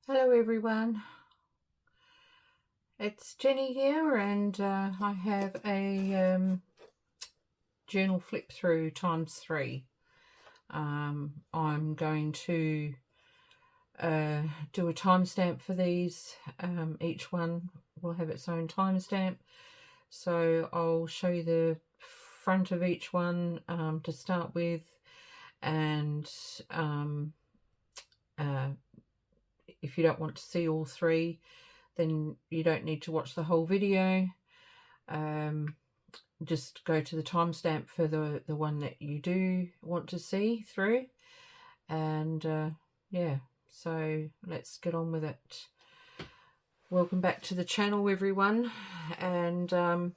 Hello everyone, it's Jenny here, and I have a journal flip through ×3. I'm going to do a timestamp for these. Each one will have its own timestamp, so I'll show you the front of each one to start with, and if you don't want to see all three, then you don't need to watch the whole video. Just go to the timestamp for the one that you do want to see through, and yeah, so let's get on with it. Welcome back to the channel, everyone, and I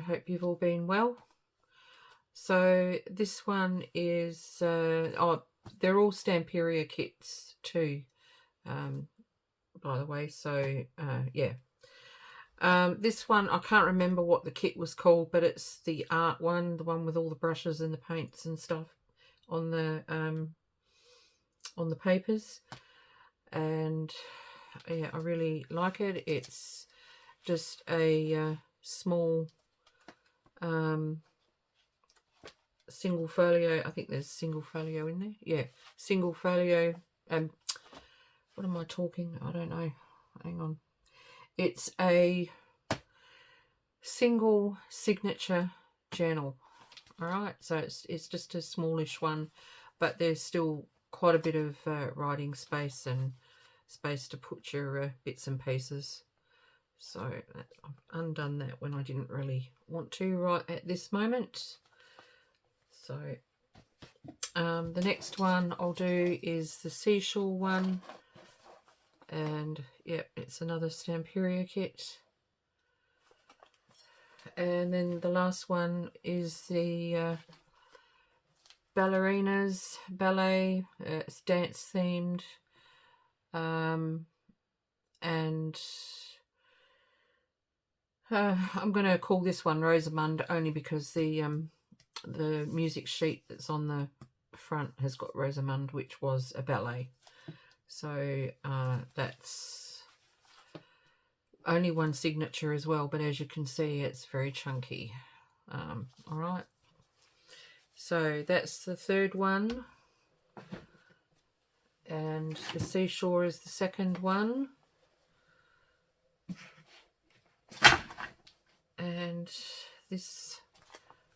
hope you've all been well. So this one is they're all Stamperia kits too, by the way, so yeah. This one, I can't remember what the kit was called, but it's the art one, the one with all the brushes and the paints and stuff on the papers, and yeah, I really like it. It's just a small single folio. I think there's single folio in there. Yeah, single folio. What am I talking? I don't know. Hang on. It's a single signature journal. All right, so it's just a smallish one, but there's still quite a bit of writing space and space to put your bits and pieces. So I've undone that when I didn't really want to right at this moment. So the next one I'll do is the seashore one, and yeah, it's another Stamperia kit. And then the last one is the ballerinas ballet. It's dance themed, and I'm going to call this one Rosamunde only because the music sheet that's on the front has got Rosamunde, which was a ballet. So that's only one signature as well, but as you can see, it's very chunky. All right, so that's the third one, and the seashore is the second one, and this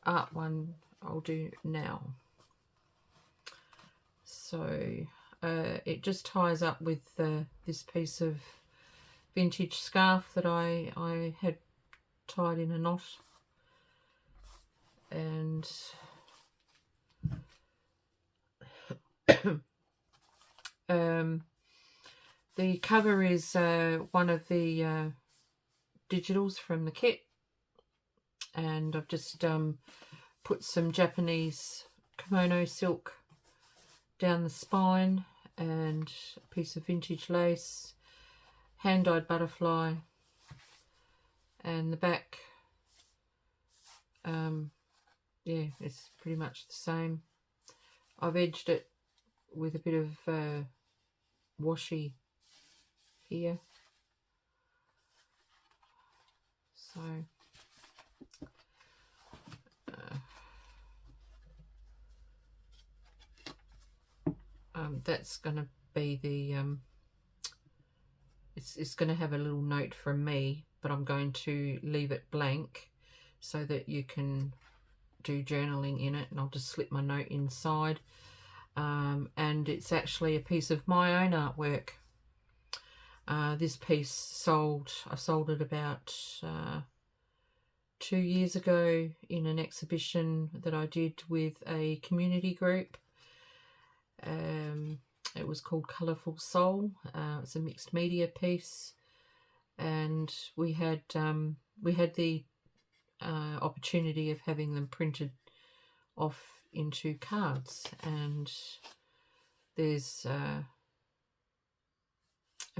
art one I'll do now. So it just ties up with this piece of vintage scarf that I had tied in a knot, and the cover is one of the digitals from the kit, and I've just put some Japanese kimono silk down the spine, and a piece of vintage lace, hand-dyed butterfly, and the back, yeah, it's pretty much the same. I've edged it with a bit of washi here, so that's going to be the it's going to have a little note from me, but I'm going to leave it blank so that you can do journaling in it, and I'll just slip my note inside. And it's actually a piece of my own artwork. This piece I sold it about 2 years ago in an exhibition that I did with a community group. It was called Colourful Soul. It's a mixed media piece, and we had the opportunity of having them printed off into cards, and there's a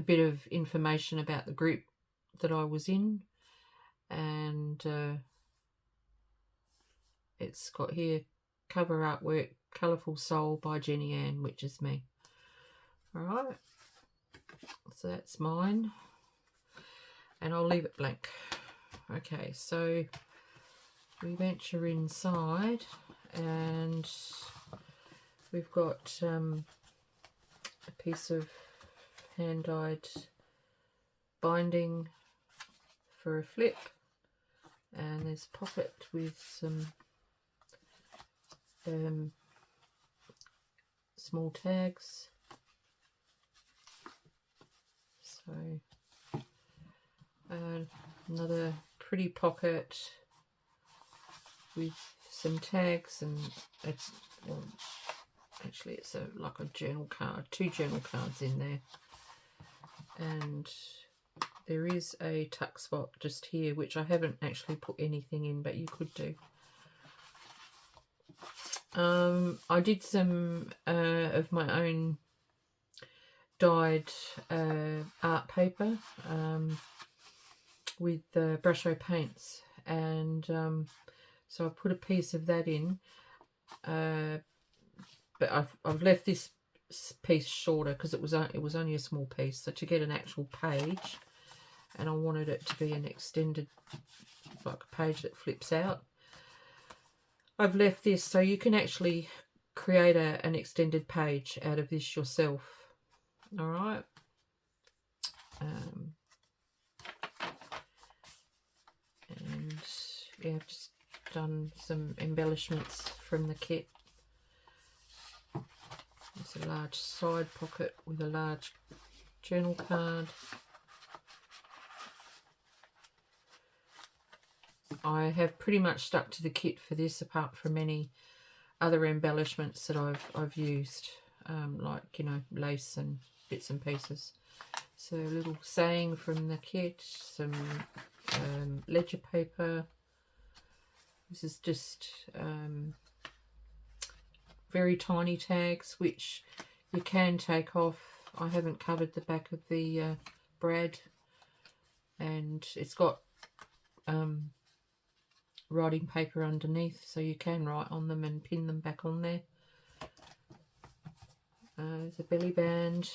bit of information about the group that I was in, and it's got here cover artwork Colourful Soul by Jenny Ann, which is me. Alright, so that's mine, and I'll leave it blank. Okay, so we venture inside, and we've got a piece of hand-dyed binding for a flip, and there's a pocket with some small tags. So another pretty pocket with some tags, and it's, well, actually it's like a journal card, 2 journal cards in there, and there is a tuck spot just here which I haven't actually put anything in, but you could do. I did some of my own dyed art paper with Brusho paints, and so I put a piece of that in, but I've left this piece shorter because it was only a small piece, so to get an actual page, and I wanted it to be an extended, like a page that flips out. I've left this so you can actually create an extended page out of this yourself. All right. And yeah, I've just done some embellishments from the kit. There's a large side pocket with a large journal card. I have pretty much stuck to the kit for this, apart from any other embellishments that I've used, like, you know, lace and bits and pieces. So a little saying from the kit, some ledger paper. This is just very tiny tags which you can take off. I haven't covered the back of the brad, and it's got writing paper underneath, so you can write on them and pin them back on there. There's a belly band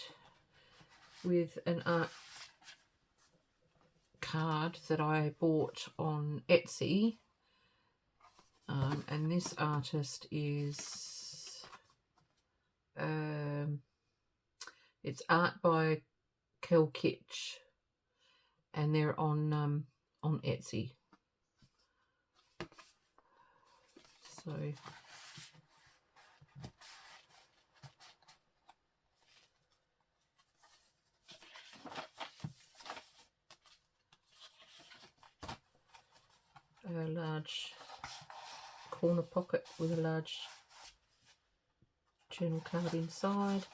with an art card that I bought on Etsy, and this artist is it's art by Kel Kitsch, and they're on Etsy. So a large corner pocket with a large journal card inside.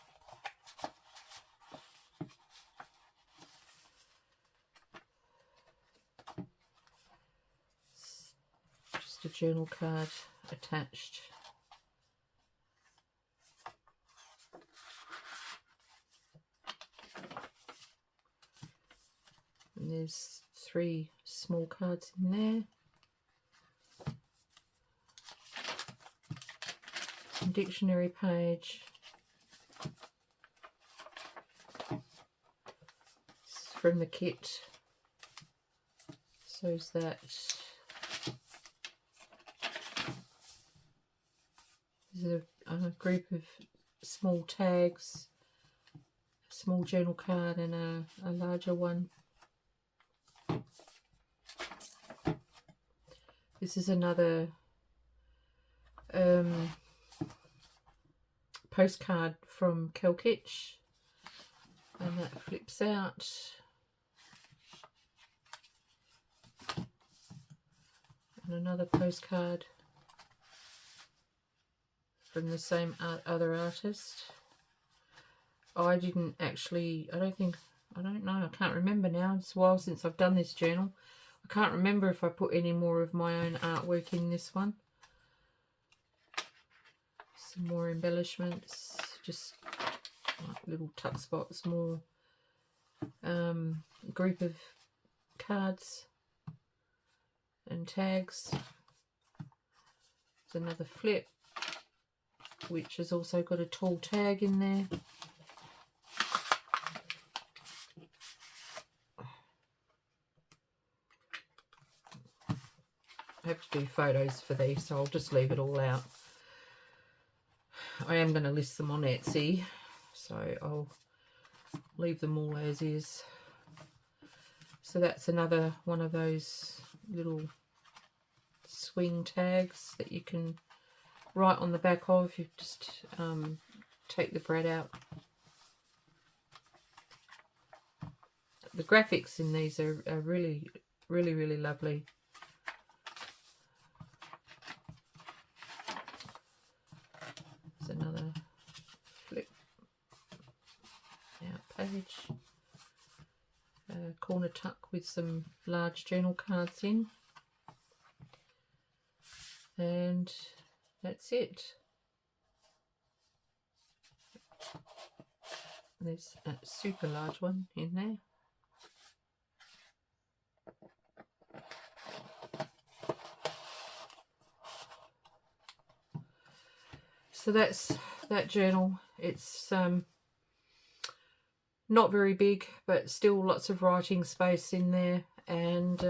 Just a journal card attached. And there's 3 small cards in there. Some dictionary page. It's from the kit. So is that. There's a group of small tags, a small journal card, and a larger one. This is another postcard from Kel Kitsch, and that flips out. And another postcard from the same other artist. I didn't actually, I don't know, I can't remember now. It's a while since I've done this journal. I can't remember if I put any more of my own artwork in this one. Some more embellishments, just like little tuck spots, more group of cards and tags. There's another flip which has also got a tall tag in there. have to do photos for these, so I'll just leave it all out. I am going to list them on Etsy, so I'll leave them all as is. So that's another one of those little swing tags that you can write on the back of. You just take the brad out. The graphics in these are really lovely. There's another flip out page. Corner tuck with some large journal cards in. And that's it. There's a super large one in there. So that's that journal. It's not very big, but still lots of writing space in there. And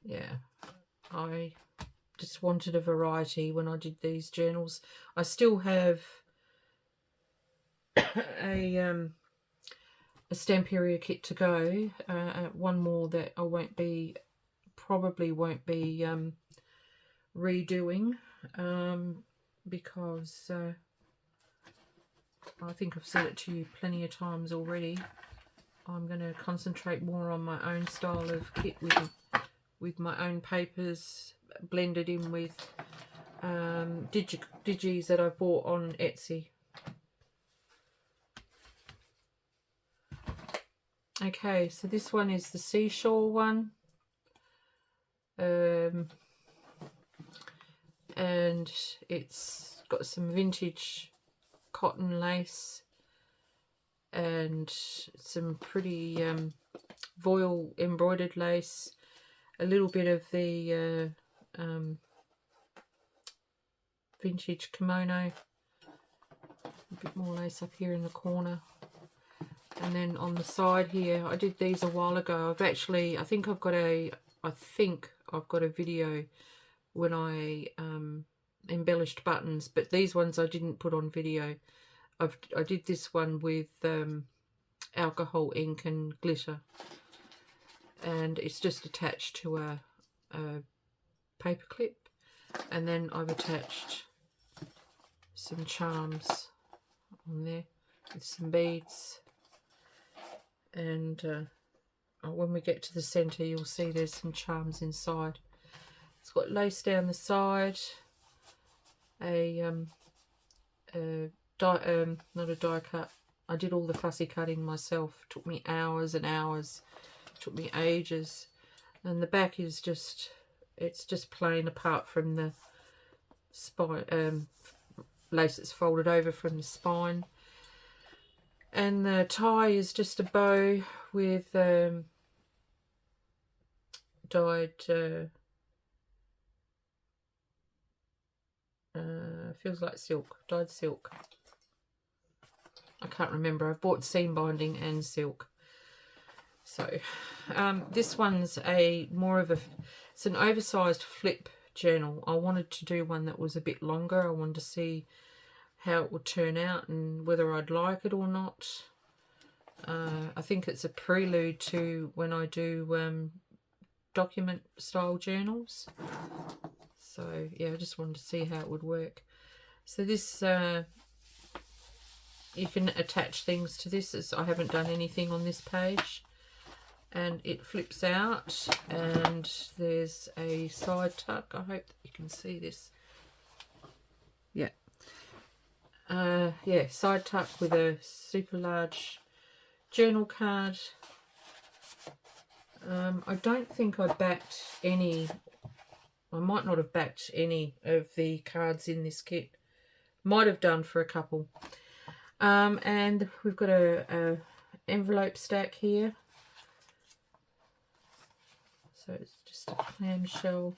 yeah, I just wanted a variety when I did these journals. I still have a Stamperia kit to go. One more that I probably won't be redoing, because I think I've said it to you plenty of times already. I'm going to concentrate more on my own style of kit with my own papers blended in with digis that I bought on Etsy. Okay, so this one is the seashore one. And it's got some vintage cotton lace and some pretty voile embroidered lace, a little bit of the vintage kimono, a bit more lace up here in the corner. And then on the side here, I did these a while ago. I think I've got a video when I embellished buttons, but these ones I didn't put on video. I did this one with alcohol ink and glitter, and it's just attached to a paper clip, and then I've attached some charms on there with some beads. And when we get to the centre, you'll see there's some charms inside. It's got lace down the side, not a die cut. I did all the fussy cutting myself. It took me hours and hours. It took me ages. And the back is just plain, apart from the spine, lace that's folded over from the spine. And the tie is just a bow with dyed, feels like silk, dyed silk. I can't remember. I've bought seam binding and silk. So this one's it's an oversized flip journal. I wanted to do one that was a bit longer. I wanted to see how it would turn out and whether I'd like it or not. I think it's a prelude to when I do document style journals. So yeah, I just wanted to see how it would work. So this, you can attach things to this. I haven't done anything on this page. And it flips out, and there's a side tuck. I hope that you can see this. Yeah. Yeah, side tuck with a super large journal card. I don't think I backed any. I might not have backed any of the cards in this kit. Might have done for a couple. And we've got a envelope stack here. So it's just a clamshell,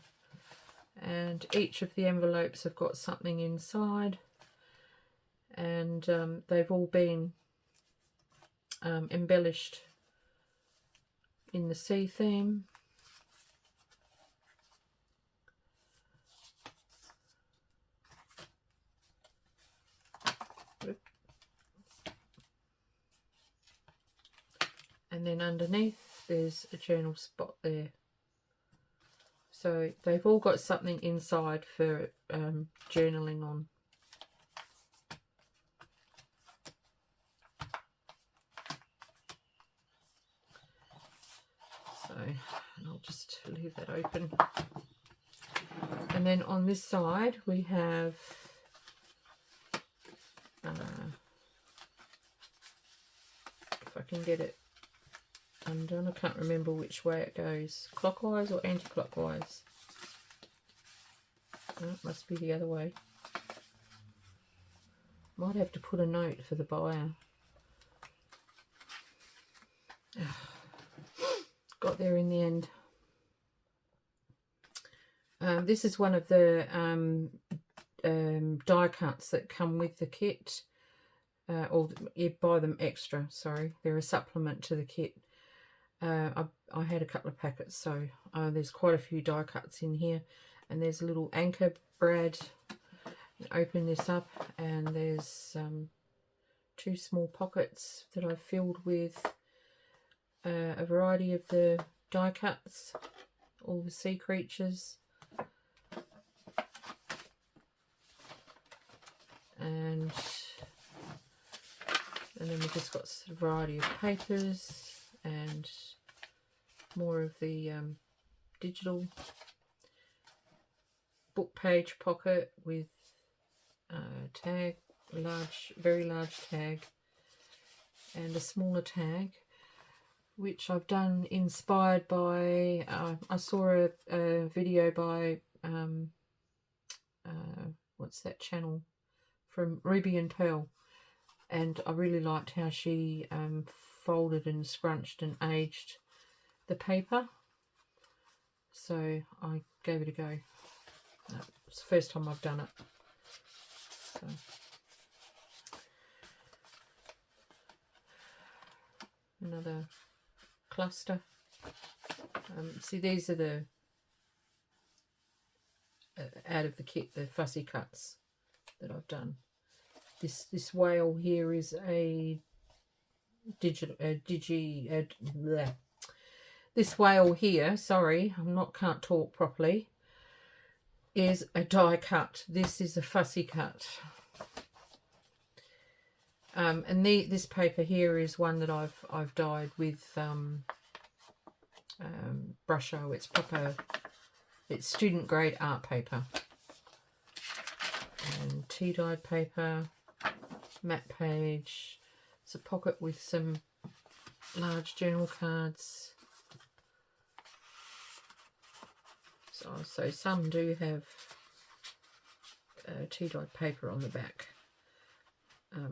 and each of the envelopes have got something inside, and they've all been embellished in the sea theme. And then underneath there's a journal spot there. So they've all got something inside for journaling on. So I'll just leave that open. And then on this side we have if I can get it undone, I can't remember which way it goes, clockwise or anti-clockwise. Oh, it must be the other way. Might have to put a note for the buyer. Got there in the end. This is one of the die cuts that come with the kit, or you buy them extra, sorry, they're a supplement to the kit. I had a couple of packets, so there's quite a few die cuts in here, and there's a little anchor brad. Open this up and there's 2 small pockets that I've filled with a variety of the die cuts, all the sea creatures. And then we've just got a variety of papers and more of the digital book page pocket with tag, very large tag, and a smaller tag, which I've done inspired by I saw a video by what's that channel, from Ruby and Pearl, and I really liked how she folded and scrunched and aged the paper, so I gave it a go. It's the first time I've done it. So another cluster. See, these are the out of the kit, the fussy cuts that I've done. This whale here is a this whale here, sorry, can't talk properly, is a die cut. This is a fussy cut. And this paper here is one that I've dyed with Brusho. It's student grade art paper. And tea dyed paper, matte page. It's a pocket with some large journal cards. So some do have tea dyed paper on the back.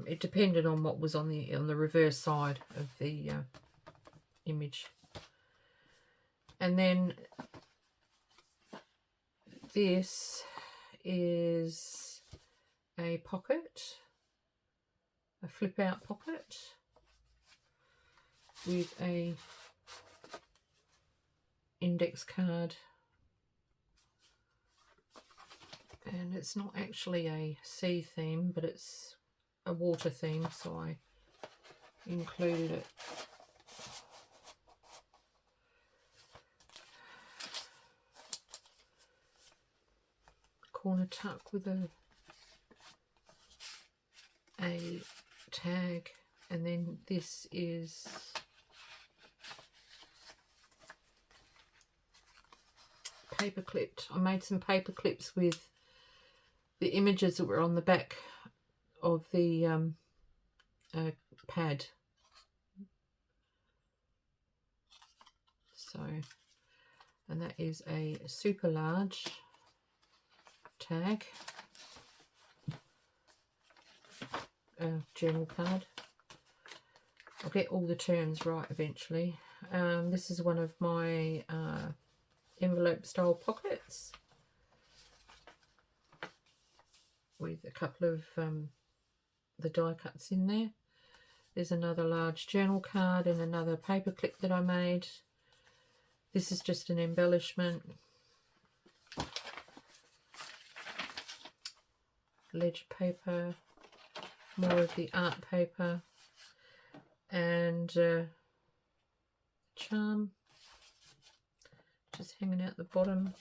It depended on what was on the reverse side of the image. And then this is a pocket, a flip out pocket with a index card, and it's not actually a sea theme, but it's a water theme, so I included it. Corner tuck with a tag, and then this is paper clipped. I made some paper clips with the images that were on the back of the pad. So, and that is a super large tag, journal card. I'll get all the terms right eventually. This is one of my envelope style pockets with a couple of the die cuts in there. There's another large journal card and another paper clip that I made. This is just an embellishment. Ledger paper, more of the art paper, and charm just hanging out the bottom.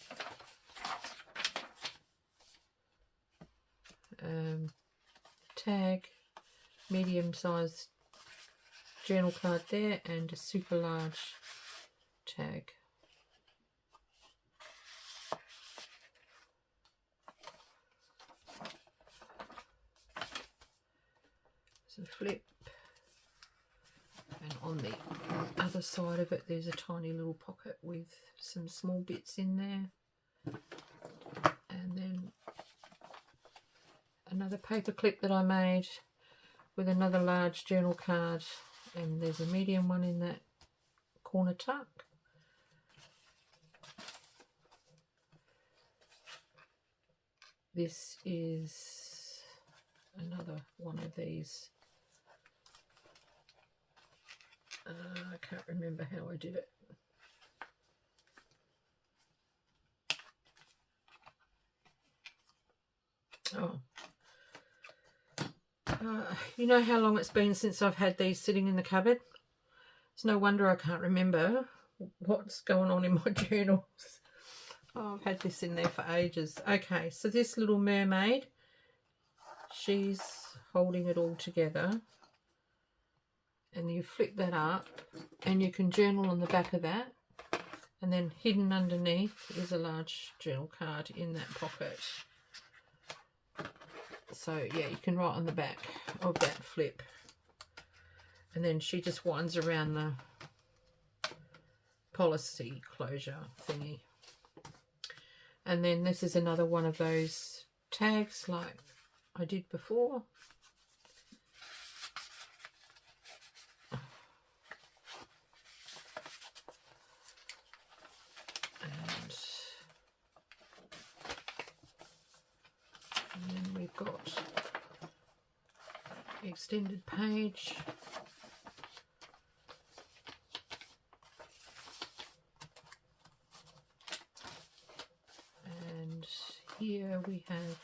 Tag, medium-sized journal card there, and a super large tag. So flip, and on the other side of it there's a tiny little pocket with some small bits in there, and then another paper clip that I made with another large journal card, and there's a medium one in that corner tuck. This is another one of these. I can't remember how I did it. Oh. You know how long it's been since I've had these sitting in the cupboard? It's no wonder I can't remember what's going on in my journals. Oh, I've had this in there for ages. Okay, so this little mermaid, she's holding it all together. And you flip that up and you can journal on the back of that. And then hidden underneath is a large journal card in that pocket. So yeah, you can write on the back of that flip. And then she just winds around the policy closure thingy. And then this is another one of those tags like I did before. And then we've got the extended page. And here we have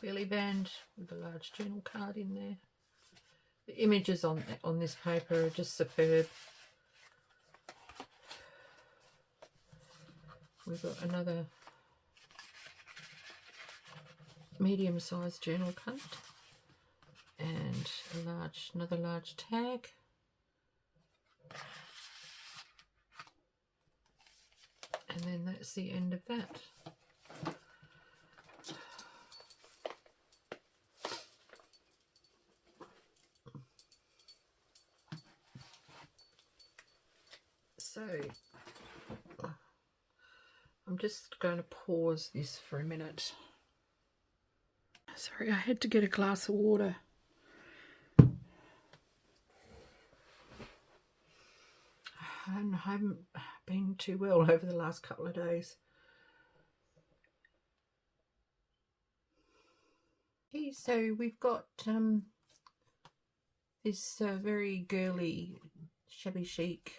belly band with a large journal card in there. The images on this paper are just superb. We've got another medium-sized journal card and another large tag. And then that's the end of that. So I'm just going to pause this for a minute. Sorry, I had to get a glass of water. I haven't been too well over the last couple of days. Okay, so we've got this very girly, shabby chic,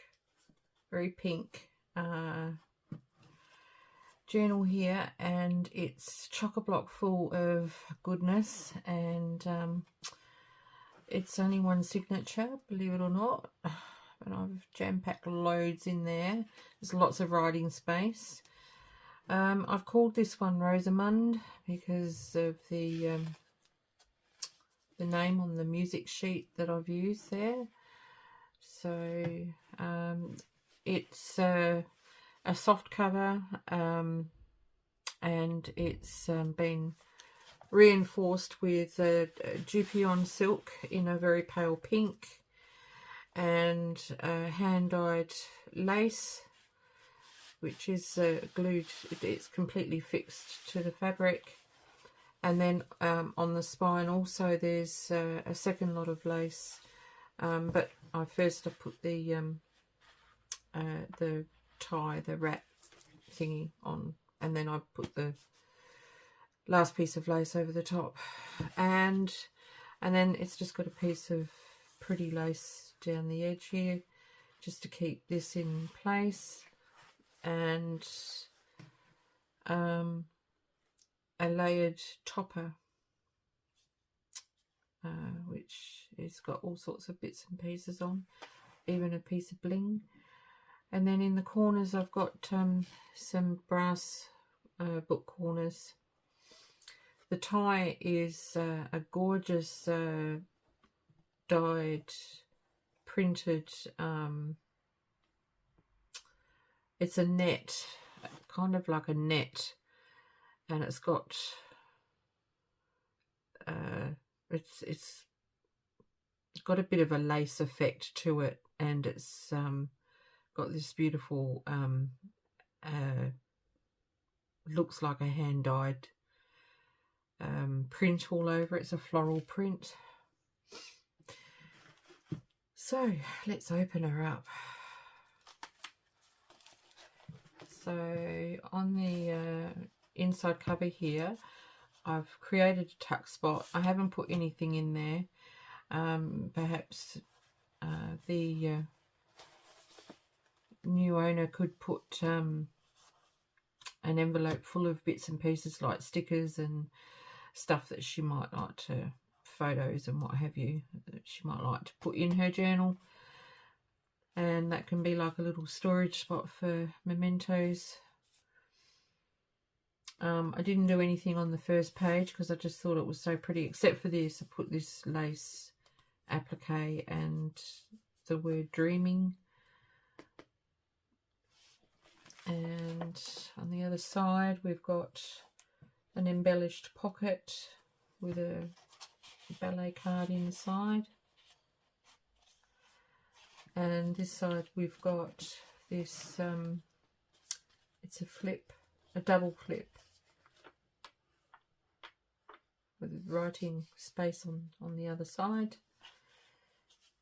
very pink journal here, and it's chock-a-block full of goodness, and it's only one signature, believe it or not, and I've jam-packed loads in there. There's lots of writing space. I've called this one Rosamunde because of the name on the music sheet that I've used there. So it's a soft cover, and it's been reinforced with Dupion silk in a very pale pink, and hand-dyed lace, which is glued. It's completely fixed to the fabric. And then on the spine also there's a second lot of lace, but I put the tie, the wrap thingy on, and then I put the last piece of lace over the top, and then it's just got a piece of pretty lace down the edge here just to keep this in place, and a layered topper, which has got all sorts of bits and pieces on, even a piece of bling. And then in the corners I've got some brass book corners. The tie is a gorgeous dyed printed, it's a net, kind of like a net, and it's got it's got a bit of a lace effect to it, and it's got this beautiful looks like a hand dyed print all over. It's a floral print. So let's open her up. So on the inside cover here, I've created a tuck spot. I haven't put anything in there. Perhaps the new owner could put an envelope full of bits and pieces like stickers and stuff that she might like to, photos and what have you, that she might like to put in her journal. And that can be like a little storage spot for mementos. I didn't do anything on the first page because I just thought it was so pretty, except for this. I put this lace applique and the word dreaming. And on the other side we've got an embellished pocket with a ballet card inside. And this side we've got this, it's a double flip with writing space on the other side.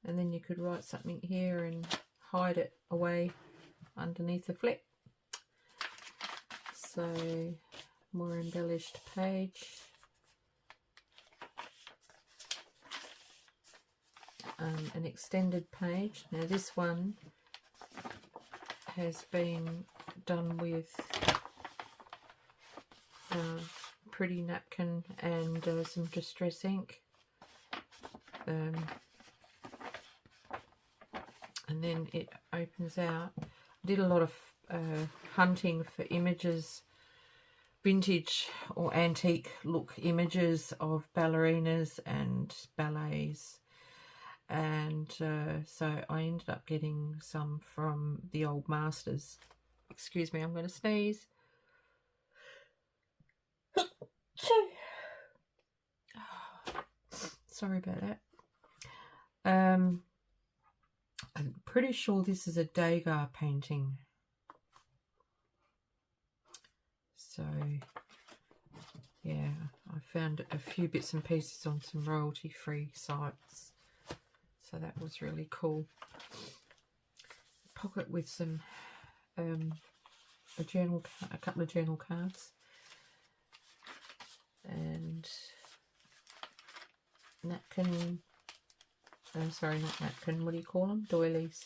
And then you could write something here and hide it away underneath the flip. So more embellished page. An extended page. Now this one has been done with pretty napkin and some distress ink, and then it opens out. I did a lot of hunting for images, vintage or antique look images of ballerinas and ballets. And so I ended up getting some from the old masters. Excuse me, I'm going to sneeze. Sorry about that. I'm pretty sure this is a Degas painting. So yeah, I found a few bits and pieces on some royalty-free sites. So that was really cool. Pocket with some a couple of journal cards, and napkin. Sorry, not napkin. What do you call them? Doilies.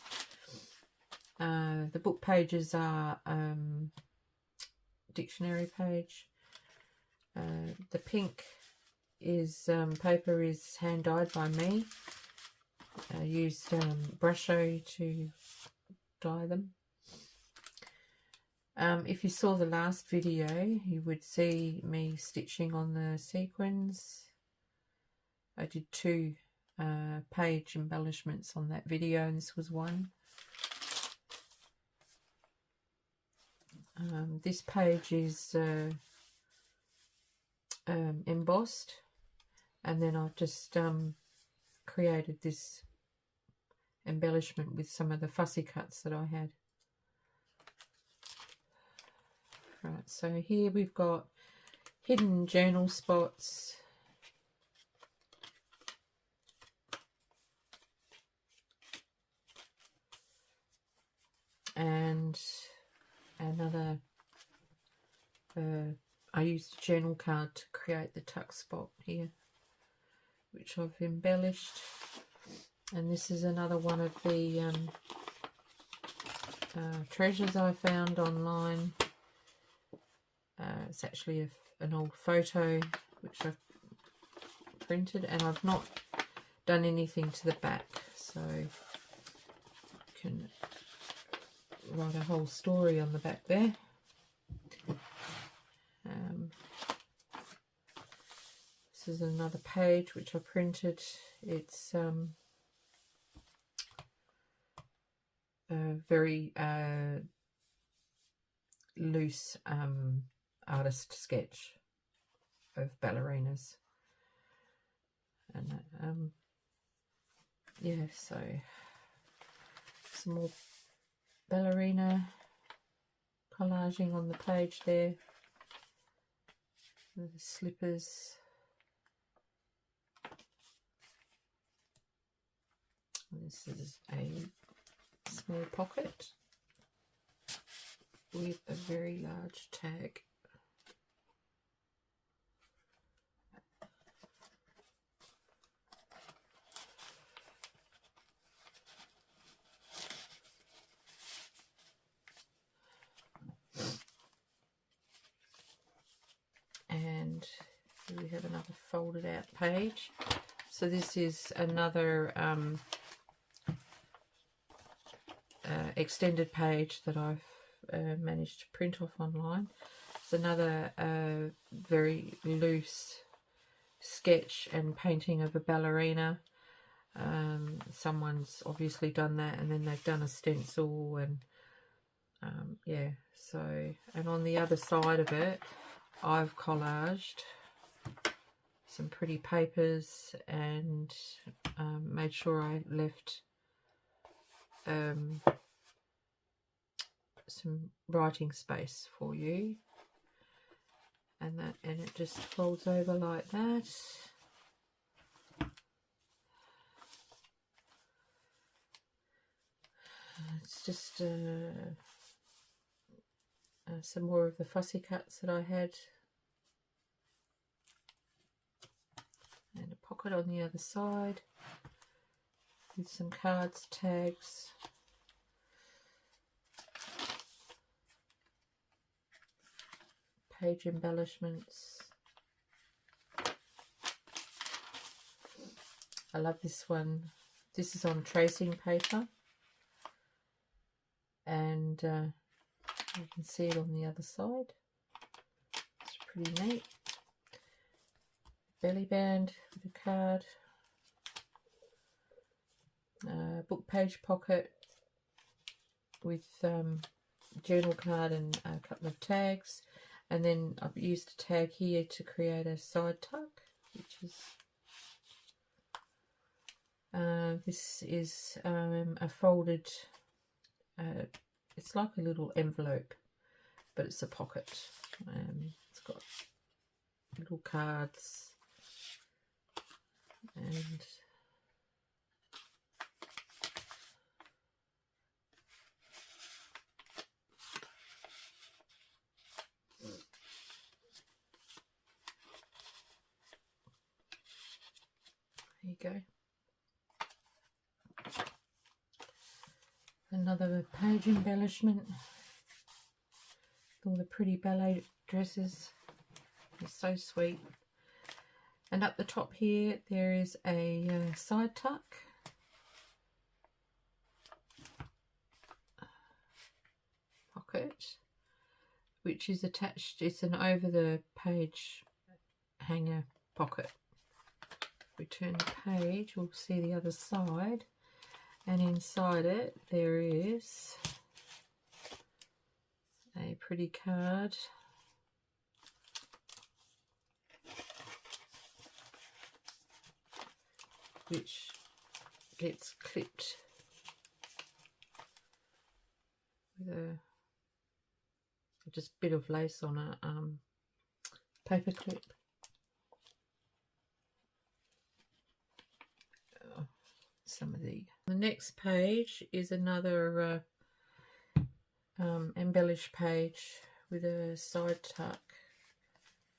The book pages are dictionary page. The pink is paper is hand dyed by me. I used brusho to dye them. If you saw the last video, you would see me stitching on the sequins. I did 2 page embellishments on that video, and this was one. This page is embossed, and then I've just created this embellishment with some of the fussy cuts that I had. Right, so here we've got hidden journal spots, and another I used a journal card to create the tuck spot here, which I've embellished. And this is another one of the treasures I found online. It's actually an old photo which I've printed, and I've not done anything to the back, so you can write a whole story on the back there. This is another page which I printed. It's a very loose artist sketch of ballerinas, and yeah, so some more ballerina collaging on the page there. The slippers. This is a small pocket with a very large tag. And we have another folded out page. So this is another extended page that I've managed to print off online. It's another very loose sketch and painting of a ballerina. Someone's obviously done that, and then they've done a stencil, and yeah, so, and on the other side of it I've collaged some pretty papers and made sure I left some writing space for you, and it just folds over like that. It's just some more of the fussy cuts that I had, and a pocket on the other side with some cards, tags, page embellishments. I love this one. This is on tracing paper, and you can see it on the other side. It's pretty neat. Belly band with a card, book page pocket with journal card and a couple of tags, and then I've used a tag here to create a side tuck, which is this is a folded, it's like a little envelope, but it's a pocket. It's got little cards, and there you go. Another page embellishment. All the pretty ballet dresses. It's so sweet. And up the top here there is a side tuck. Pocket, which is attached. It's an over the page hanger pocket. If we turn the page, we'll see the other side, and inside it there is a pretty card, which gets clipped with a just bit of lace on a paper clip. Some of the next page is another embellished page with a side tuck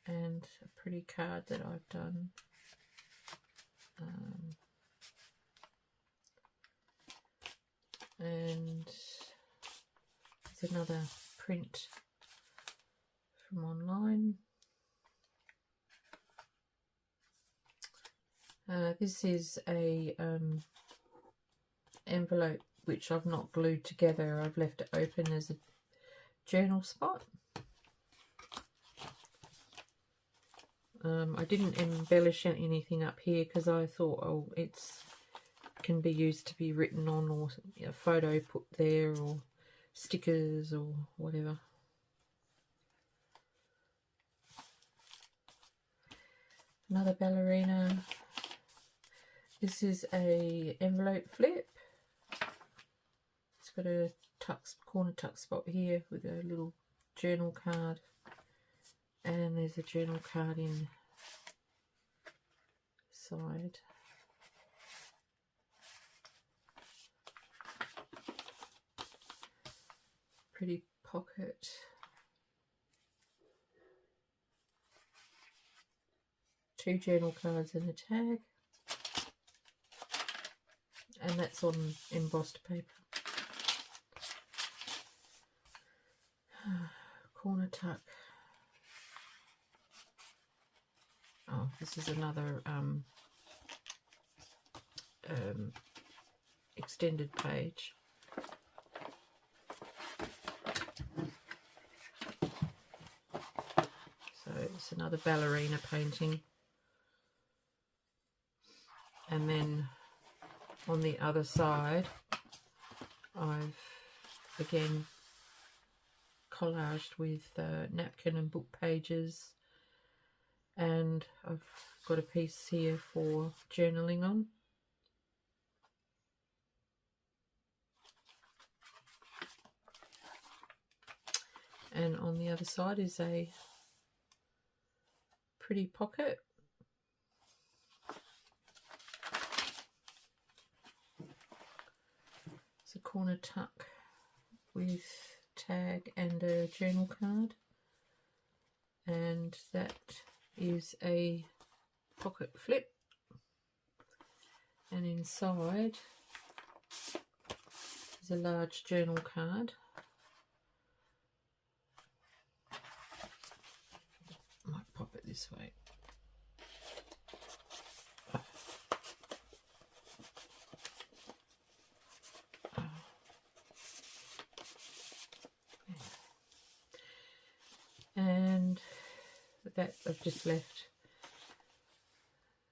and a pretty card that I've done. And there's another print from online. This is a envelope which I've not glued together. I've left it open as a journal spot. I didn't embellish anything up here because I thought, oh, it's can be used to be written on, or a photo put there, or stickers or whatever. Another ballerina. This is a envelope flip. It's got a corner tuck spot here with a little journal card, and there's a journal card inside. Pretty pocket. Two journal cards and a tag, and that's on embossed paper. Corner tuck. Oh, this is another extended page. So it's another ballerina painting. And then on the other side, I've again collaged with napkin and book pages, and I've got a piece here for journaling on. And on the other side is a pretty pocket. It's a corner tuck with tag and a journal card, and that is a pocket flip, and inside is a large journal card. I might pop it this way. And that I've just left.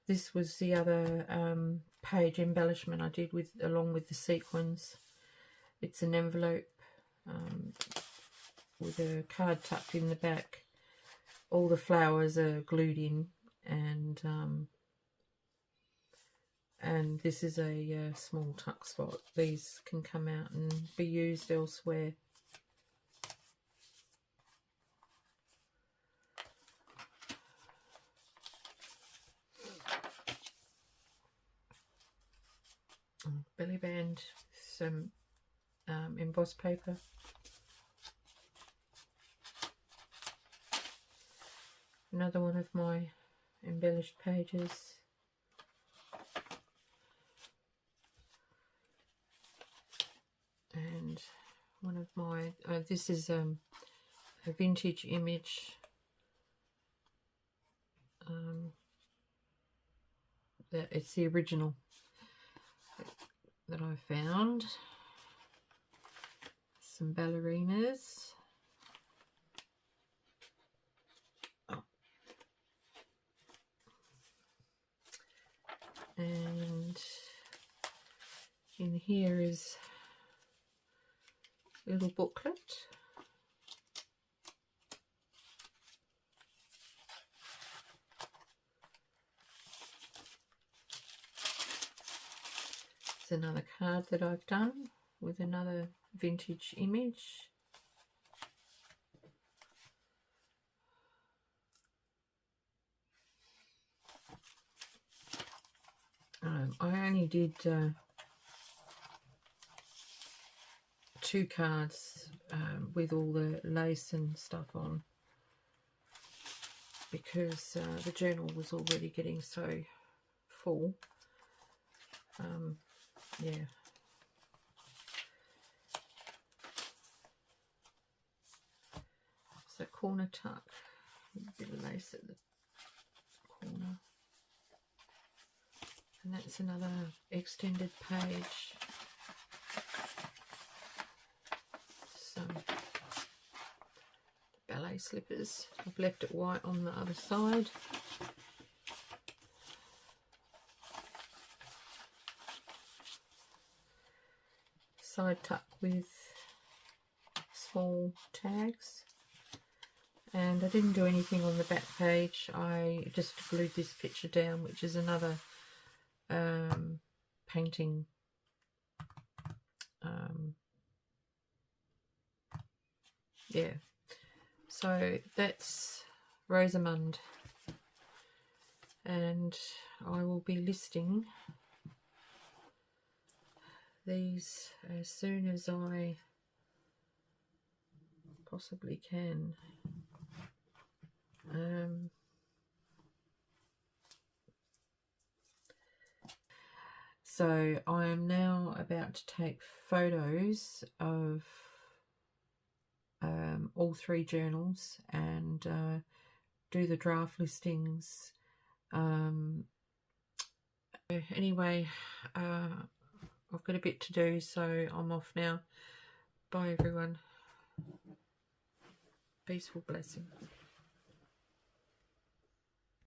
This was the other page embellishment I did with along with the sequins. It's an envelope with a card tucked in the back. All the flowers are glued in, and this is a small tuck spot. These can come out and be used elsewhere. Belly band, some embossed paper. Another one of my embellished pages. And one of my, this is a vintage image. That it's the original that I found. Some ballerinas. Oh. And in here is a little booklet. Another card that I've done with another vintage image. I only did 2 cards with all the lace and stuff on, because the journal was already getting so full. Yeah. So corner tuck, a bit of lace at the corner. And that's another extended page. slippers. I've left it white on the other side. Side tuck with small tags. And I didn't do anything on the back page. I just glued this picture down, which is another painting. Yeah. So that's Rosamunde. And I will be listing these as soon as I possibly can. So I am now about to take photos of all 3 journals and do the draft listings. Anyway, I've got a bit to do, so I'm off now. Bye everyone. Peaceful blessings.